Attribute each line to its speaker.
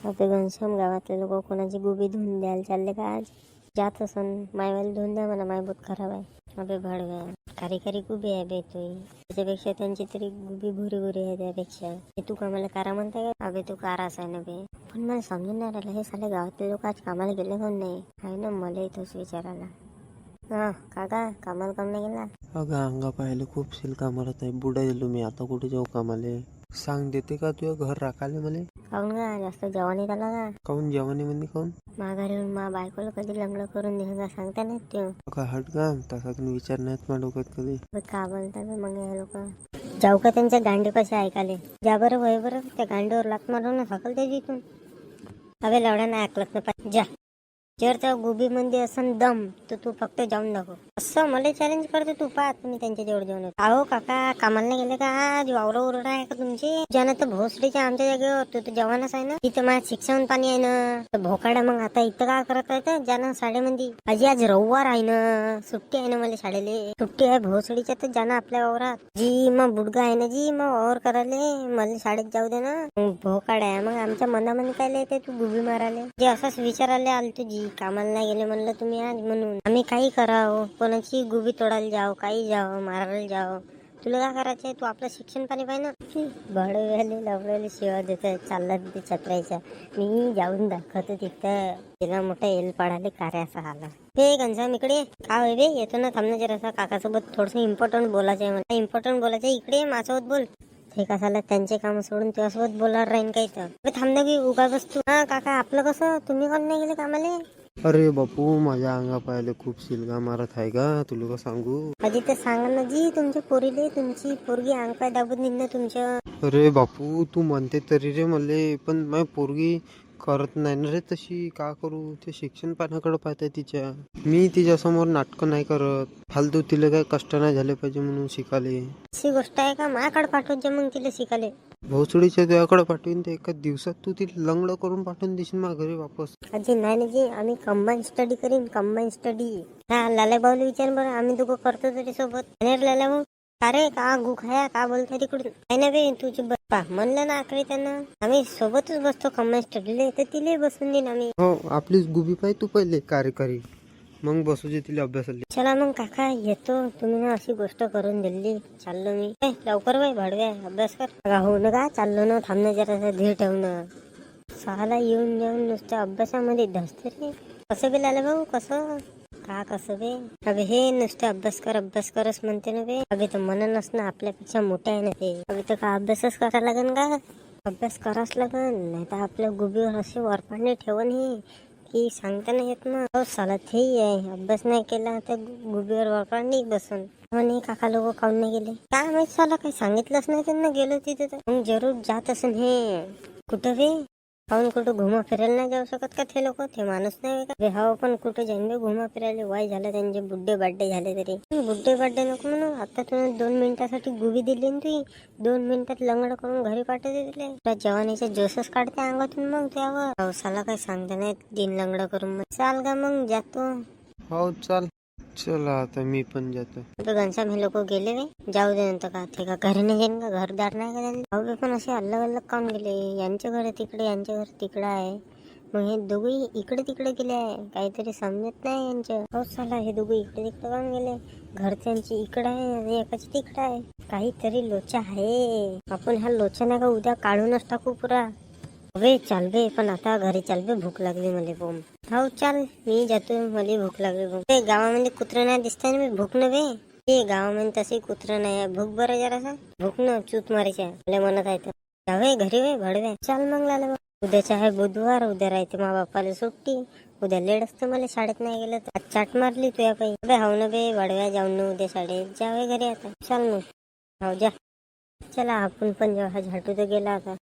Speaker 1: अबे घनश्याम, गावातले लोक कोणाची गुबी धुवून द्यायला चालले का आज? जात असन मायवाला धुवून द्या म्हणा, माय बहुत खराब आहे. अबे भडव्या, खारी खारी गुबी आहे बे तुई. त्याच्यापेक्षा त्यांची तरी गुबी भुरी भुरी आहे त्यापेक्षा. तू कामाला कारा म्हणताय का? अबे तू काराच आहे ना बे. पण मला समजून नाही राहिलं, हे साले गावातले लोक आज कामाला गेले कोण नाही आहे ना, मला इथंच विचारायला. हा काका, कामाला काम नाही गेला?
Speaker 2: अगं अंगा पाहायला खूप शिल कामाला आहे. बुडा गेलो मी, आता कुठे जाऊ कामाले? सांग, देते का तुझ्या घर राखाले मले?
Speaker 1: काऊन का जास्त जेवण झाला का?
Speaker 2: काऊन जेवणी म्हणजे काऊन?
Speaker 1: माघारी येऊन मा बायकोला कधी लंगडं करून दिलं का सांगता नाही ते.
Speaker 2: का हट का, तसा तुम्ही विचार नाहीत मा डोक्यात कधी.
Speaker 1: का बोलतात मग हे लोक? जाऊ का त्यांच्या गांडे कसे ऐकाले? जा बरं वय बरं, त्या गांडीवर लात मारून ना सकल त्याची इथून. अबे लवडा नाही ऐकलत ना, जा. जर त्या गुबी मध्ये असन दम तर तू फक्त जाऊन दाखव. असं मला चॅलेंज करते तू, पा तुम्ही त्यांच्या जेवढे जेवण. अहो काका, कामाला नाही गेले का आज? वावर उरडा आहे का तुमचे? ज्यानं तर भोसडीच्या आमच्या जागेवर तू तर जवानच आहे ना. इथं माझ्या शिक्षण पाणी आहे ना, तर भोकाड्या मग आता इथं काय करत आहे? ज्यानं शाळेमध्ये आज रविवार आहे ना, सुट्टी आहे ना, मला शाळेले सुट्टी आहे भोसडीच्या. तर ज्यानं आपल्या वावरात जी मग बुडगा आहे ना, जी मग वावर करायले मला शाळेत जाऊ दे ना. भोकाड्या आहे मग आमच्या मनामध्ये काय येते तू गुबी माराले? जे असंच विचारायला आल तुझी कामाला नाही गेले म्हणलं तुम्ही आज, म्हणून आम्ही काही करावं, कोणाची गुबी तोडायला जाव, काही जावं, मारायला जावं. तुला काय करायचंय? तू आपलं शिक्षण पाणी पाहिजे ना. बडव्याले लवड्याले शिवा देत चालला तिथे छत्रायचा. मी जाऊन दाखवतो तिथं तिला मोठा एल पाडाले कार्याचा आला. हे घनश्याम इकडे का वे येतो ना, थांबणं जरा. काकासोबत थोडस इम्पॉर्टंट बोलायचं आहे मला. इम्पॉर्टंट बोलायचं इकडे माझ्यासोबत बोल. हे कसाला त्यांचे काम सोडून तुझ्यासोबत बोलायला राहीन काही तर. थांब की उगा बसतो. हा काका, आपलं कसं? तुम्ही कोण नाही गेले कामाले?
Speaker 2: अरे बापू, माझ्या अंगा पाहायला खूप शिलगा मारत आहे का, तुला का सांगू?
Speaker 1: आधी तर सांगा ना जी, तुमच्या पोरीले, तुमची पोरगी अंग पाय दाबून देईन ना तुमच्या.
Speaker 2: अरे बापू, तू म्हणते तरी रे मले, पण माझी पोरगी करत नाही ना रे तशी. का करू? ते शिक्षण पाण्याकडे पाहताय तिच्या. मी तिच्यासमोर नाटकं नाही करत. फालतू तिला काय कष्ट नाही झाले पाहिजे म्हणून शिकाले.
Speaker 1: अशी गोष्ट आहे का? माझ्याकडे पाठवते मग तिला शिकाले.
Speaker 2: भोसडीच्या तुझ्याकडे पाठवून ते एका दिवसात तू तिला लंगडं करून पाठवून देशील माझ्या घरी वापस.
Speaker 1: अजी नाही ना जी, आम्ही कंबाईन स्टडी करीन, कंबाईन स्टडी. हा लाल्या भाऊला विचार बरं, आम्ही दोघं करतो तरी सोबत. लाल्या भाऊ, अरे का गु खाया का बोलताय तिकडून? नाही ना बे, तुझी बप्पा म्हणलं ना आकडे त्यांना, आम्ही सोबतच बसतो कंबाईन स्टडीले, तर तिला बसून देईन आम्ही.
Speaker 2: हो, आपलीच गुबी पाहिजे तू पहिले कार्यकारी, मग बसू जे तिला अभ्यासाला.
Speaker 1: चला मग काका येतो, तुम्ही ना अशी गोष्ट करून दिली. चाललो मी. लवकर बाई भाडव्या, अभ्यास कर. हो ना का, चाललो ना, थांबणं जरा, धीर ठेवणं. सहाला येऊन जाऊन नुसत्या अभ्यासामध्ये धसते रे. कसं बे लाला भाऊ, कसं का कसं बे? अबे हे नुसतं अभ्यास करच म्हणते ना बे. अबे तर म्हणूनच ना, आपल्यापेक्षा मोठे आहे ना ते. अबे तर का अभ्यासच करायला लागेल का? अभ्यास करावंच लागेल, नाही तर आपल्या गुबीवर असे वरपाडणे ठेवून हे की सांगता नाही येत ना. हो साला ते आहे, अभ्यास नाही केला तर गुबीवर वरपाडणे बसून. म्हणे काका लोक काऊन नाही गेले काय माहित, साला काही सांगितलंच नाही त्यांना. गेलो तिथे तर मग जरूर जात असेल. हे कुठं बे? काऊन कुठं घुमा फिरायला नाही जाऊ शकत का ते लोक? ते माणूस नाही का? हो पण कुठं जाईन बे घुमा फिरायला? वय झालं त्यांचे, बुड्डे बड्डे झाले तरी. बुड्डे बड्डे नको म्हणून, आता तुला 2 मिनिटासाठी गुबी दिली ना ती, 2 मिनिटात लंगड करून घरी पाठवते तिला. त्या जवानीचे जोशच काढते अंगातून मग त्यावर. पावसाला काही सांगता नाही, दिन लंगड करून. चाल का मग, जातो.
Speaker 2: हो चाल. चला आता मी पण जातो.
Speaker 1: घनश्याम हे लोक गेले रे, जाऊ दे नंतर. का ते का घरी नाही गेले का? घरदार नाही का त्यांनी? अहो पण असे अलग अलग काऊन गेले? यांचे घर तिकडे, यांचे घर तिकडे आहे, मग हे दोघे इकडे तिकडे गेले आहे. काहीतरी समजत नाही यांचं. हो चला, हे दोघे इकडे तिकडे काऊन गेले? घरच्यांची इकडे आहे आणि एकाची तिकडे आहे. काहीतरी लोचा आहे. आपण ह्या लोचा नाही का उद्या काढूनच टाकू पुरा. अबे चाल बे, पण आता घरी चाल बे, भूक लागली मला बोम. हो चाल, मी जातो, मला भूक लागली बोम. ते गावामध्ये कुत्र नाही दिसतंय ना, मी भूक न बे. ते गावामध्ये तसे कुत्र नाही आहे. भूक बरं जरासा, भूक न चूत मारायच्या मला म्हणत आहे. जावे घरी वे भडव्या. चाल मग लाला, उद्याचा आहे बुधवार, उद्या राहते मा बापाला सुट्टी. उद्या लेट असतं मला शाळेत नाही गेलं तर. आज चाट मारली तुया पायी. अबे हाव ना बे भडव्या, जाऊन ना उद्या शाळेत. जावे घरी आता. चाल मग, हो जा. चला आपण पण जेव्हा झाटू तर गेला आता.